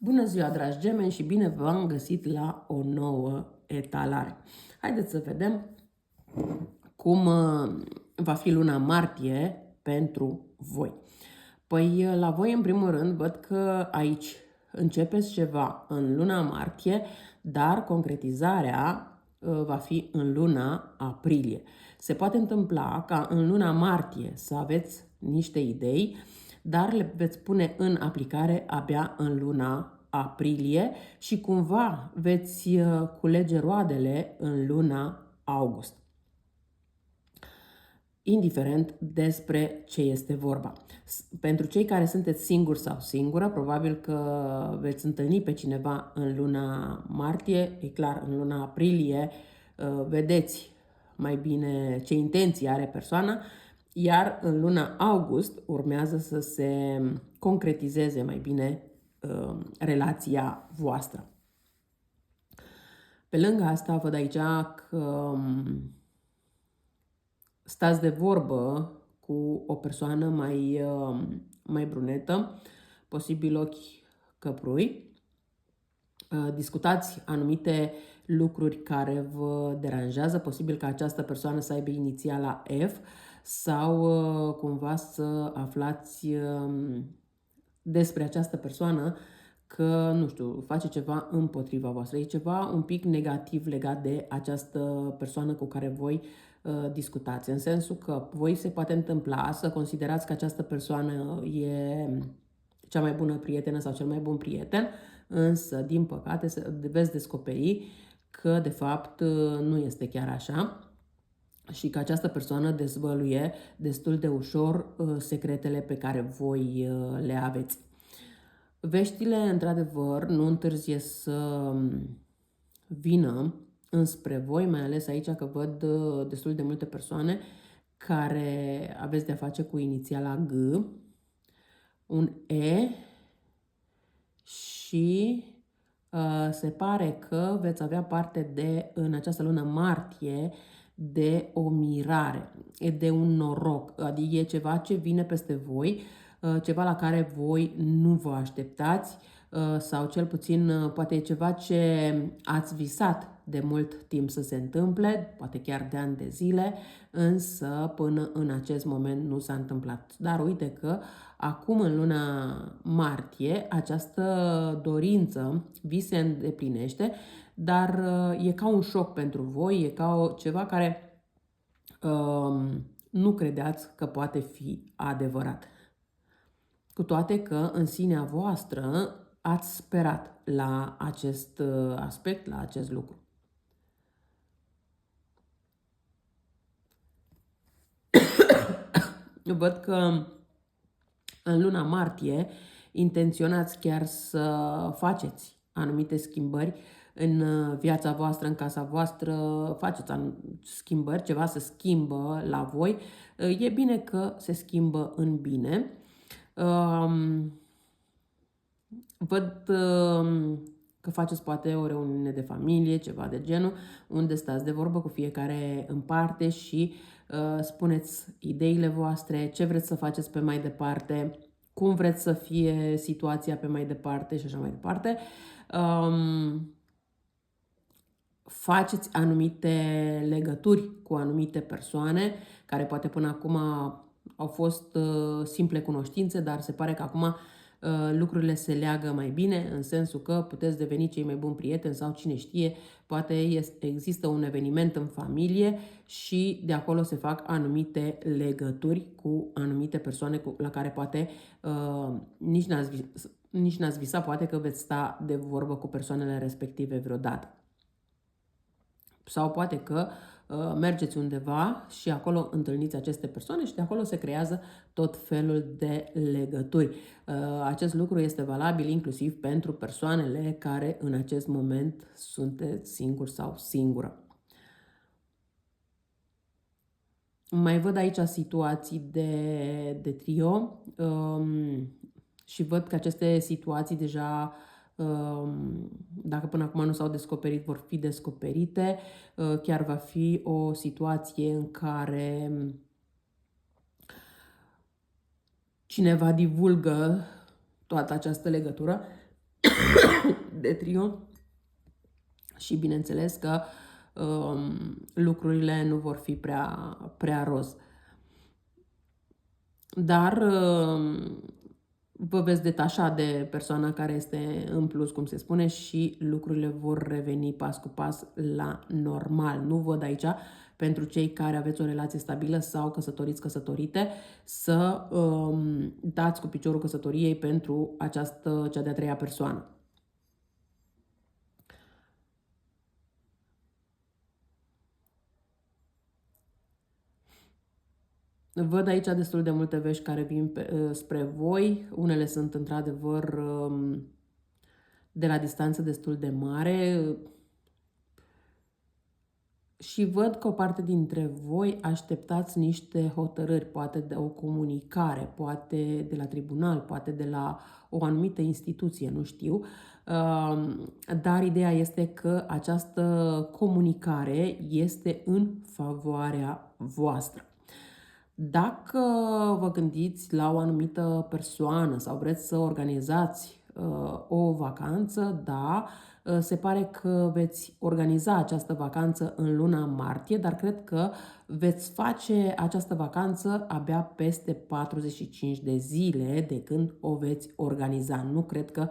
Bună ziua, dragi gemeni, și bine v-am găsit la o nouă etalare. Haideți să vedem cum va fi luna martie pentru voi. Păi la voi, în primul rând, văd că aici începeți ceva în luna martie, dar concretizarea va fi în luna aprilie. Se poate întâmpla ca în luna martie să aveți niște idei, dar le veți pune în aplicare abia în luna aprilie și cumva veți culege roadele în luna august. Indiferent despre ce este vorba. Pentru cei care sunteți singuri sau singură, probabil că veți întâlni pe cineva în luna martie, e clar, în luna aprilie vedeți mai bine ce intenții are persoana, iar în luna august urmează să se concretizeze mai bine relația voastră. Pe lângă asta, văd aici că stați de vorbă cu o persoană mai brunetă, posibil ochi căprui. Discutați anumite lucruri care vă deranjează, posibil ca această persoană să aibă inițiala F sau cumva să aflați despre această persoană că, nu știu, face ceva împotriva voastră. E ceva un pic negativ legat de această persoană cu care voi discutați. În sensul că voi se poate întâmpla să considerați că această persoană e cea mai bună prietenă sau cel mai bun prieten, însă, din păcate, veți descoperi că, de fapt, nu este chiar așa și că această persoană dezvăluie destul de ușor secretele pe care voi le aveți. Veștile, într-adevăr, nu întârzie să vină înspre voi, mai ales aici că văd destul de multe persoane care aveți de-a face cu inițiala G, un E și se pare că veți avea parte de, în această lună martie, de o mirare, de un noroc, adică e ceva ce vine peste voi, ceva la care voi nu vă așteptați sau cel puțin poate e ceva ce ați visat de mult timp să se întâmple, poate chiar de ani de zile, însă până în acest moment nu s-a întâmplat. Dar uite că acum în luna martie această dorință vi se îndeplinește, dar e ca un șoc pentru voi, e ca ceva care nu credeați că poate fi adevărat. Cu toate că în sinea voastră ați sperat la acest aspect, la acest lucru. Văd că în luna martie intenționați chiar să faceți anumite schimbări în viața voastră, în casa voastră, faceți schimbări, ceva se schimbă la voi. E bine că se schimbă în bine. Văd că faceți poate o reuniune de familie, ceva de genul, unde stați de vorbă cu fiecare în parte și spuneți ideile voastre, ce vreți să faceți pe mai departe, cum vreți să fie situația pe mai departe și așa mai departe. Faceți anumite legături cu anumite persoane care poate până acum au fost simple cunoștințe, dar se pare că acum lucrurile se leagă mai bine, în sensul că puteți deveni cei mai buni prieteni sau cine știe, poate există un eveniment în familie și de acolo se fac anumite legături cu anumite persoane la care poate nici n-ați visat, poate că veți sta de vorbă cu persoanele respective vreodată. Sau poate că mergeți undeva și acolo întâlniți aceste persoane și de acolo se creează tot felul de legături. Acest lucru este valabil inclusiv pentru persoanele care în acest moment sunteți singur sau singură. Mai văd aici situații de trio și văd că aceste situații deja, dacă până acum nu s-au descoperit, vor fi descoperite. Chiar va fi o situație în care cineva divulgă toată această legătură de trio și bineînțeles că lucrurile nu vor fi prea roz. Dar vă veți detașa de persoana care este în plus, cum se spune, și lucrurile vor reveni pas cu pas la normal. Nu văd aici, pentru cei care aveți o relație stabilă sau căsătoriți, căsătorite, să dați cu piciorul căsătoriei pentru cea de-a treia persoană. Văd aici destul de multe vești care vin spre voi. Unele sunt într-adevăr de la distanță destul de mare. Și văd că o parte dintre voi așteptați niște hotărâri, poate de o comunicare, poate de la tribunal, poate de la o anumită instituție, nu știu. Dar ideea este că această comunicare este în favoarea voastră. Dacă vă gândiți la o anumită persoană sau vreți să organizați o vacanță, da, se pare că veți organiza această vacanță în luna martie, dar cred că veți face această vacanță abia peste 45 de zile de când o veți organiza. Nu cred că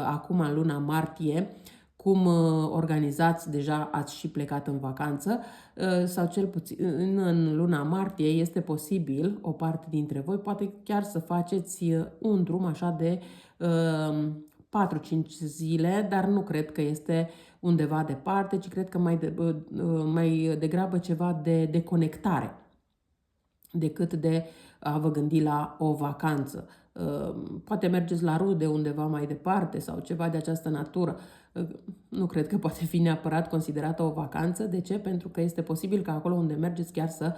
acum în luna martie, cum organizați, deja ați și plecat în vacanță, sau cel puțin în luna martie este posibil, o parte dintre voi, poate chiar să faceți un drum așa de 4-5 zile, dar nu cred că este undeva departe, ci cred că mai degrabă ceva de deconectare decât de a vă gândi la o vacanță. Poate mergeți la rude undeva mai departe sau ceva de această natură. Nu cred că poate fi neapărat considerată o vacanță. De ce? Pentru că este posibil ca acolo unde mergeți chiar să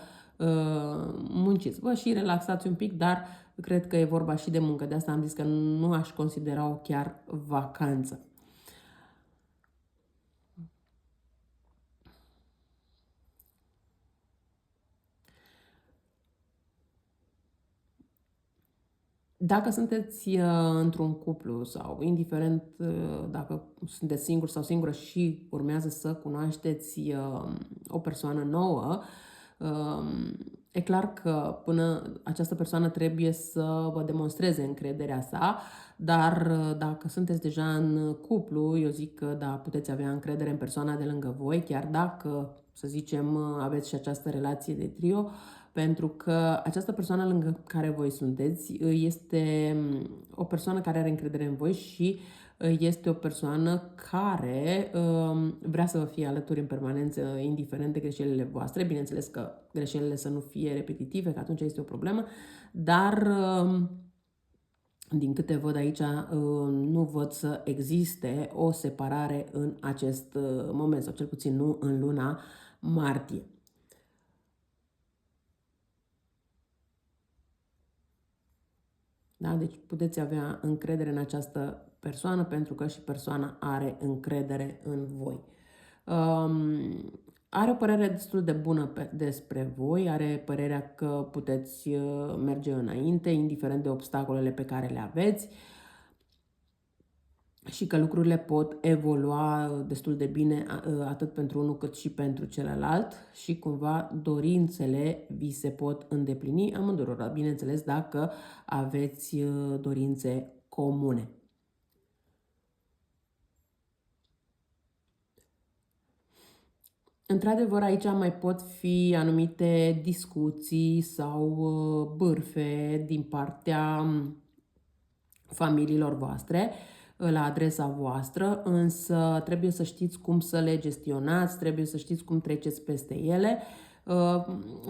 munciți. Vă și relaxați un pic, dar cred că e vorba și de muncă. De asta am zis că nu aș considera-o chiar vacanță. Dacă sunteți într-un cuplu sau indiferent dacă sunteți singur sau singură și urmează să cunoașteți o persoană nouă, e clar că până această persoană trebuie să vă demonstreze încrederea sa, dar dacă sunteți deja în cuplu, eu zic că da, puteți avea încredere în persoana de lângă voi, chiar dacă, să zicem, aveți și această relație de trio, pentru că această persoană lângă care voi sunteți este o persoană care are încredere în voi și este o persoană care vrea să vă fie alături în permanență, indiferent de greșelile voastre. Bineînțeles că greșelile să nu fie repetitive, că atunci este o problemă, dar din câte văd aici, nu văd să existe o separare în acest moment, sau cel puțin nu în luna martie. Da? Deci puteți avea încredere în această persoană pentru că și persoana are încredere în voi. Are o părere destul de bună despre voi, are părerea că puteți merge înainte, indiferent de obstacolele pe care le aveți, și că lucrurile pot evolua destul de bine atât pentru unul cât și pentru celălalt și cumva dorințele vi se pot îndeplini amândurora, bineînțeles dacă aveți dorințe comune. Într-adevăr, aici mai pot fi anumite discuții sau bârfe din partea familiilor voastre la adresa voastră, însă trebuie să știți cum să le gestionați, trebuie să știți cum treceți peste ele,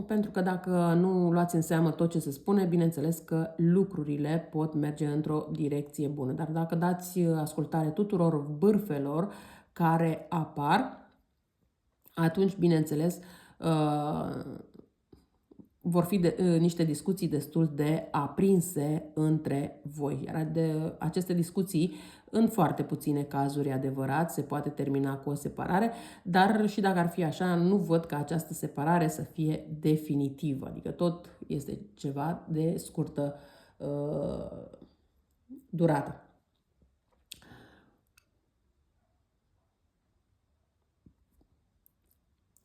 pentru că dacă nu luați în seamă tot ce se spune, bineînțeles că lucrurile pot merge într-o direcție bună. Dar dacă dați ascultare tuturor bârfelor care apar, atunci, bineînțeles, vor fi niște discuții destul de aprinse între voi. Iar de aceste discuții, în foarte puține cazuri, adevărat, se poate termina cu o separare, dar și dacă ar fi așa, nu văd ca această separare să fie definitivă. Adică tot este ceva de scurtă durată.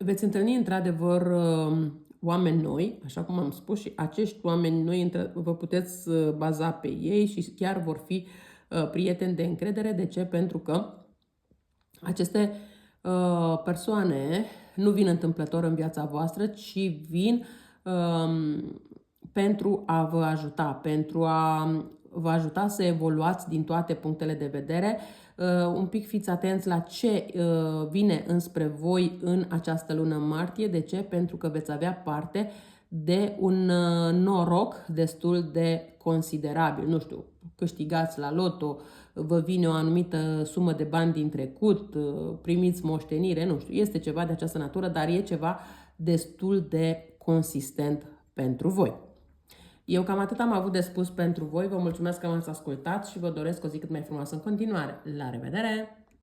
Veți întâlni într-adevăr oameni noi, așa cum am spus, și acești oameni noi vă puteți baza pe ei și chiar vor fi prieteni de încredere. De ce? Pentru că aceste persoane nu vin întâmplător în viața voastră, ci vin pentru a vă ajuta, pentru a vă ajuta să evoluați din toate punctele de vedere. Un pic fiți atenți la ce vine înspre voi în această lună martie. De ce? Pentru că veți avea parte de un noroc destul de considerabil. Nu știu, câștigați la loto, vă vine o anumită sumă de bani din trecut, primiți moștenire, nu știu, este ceva de această natură, dar e ceva destul de consistent pentru voi. Eu cam atât am avut de spus pentru voi, vă mulțumesc că m-ați ascultat și vă doresc o zi cât mai frumoasă în continuare. La revedere!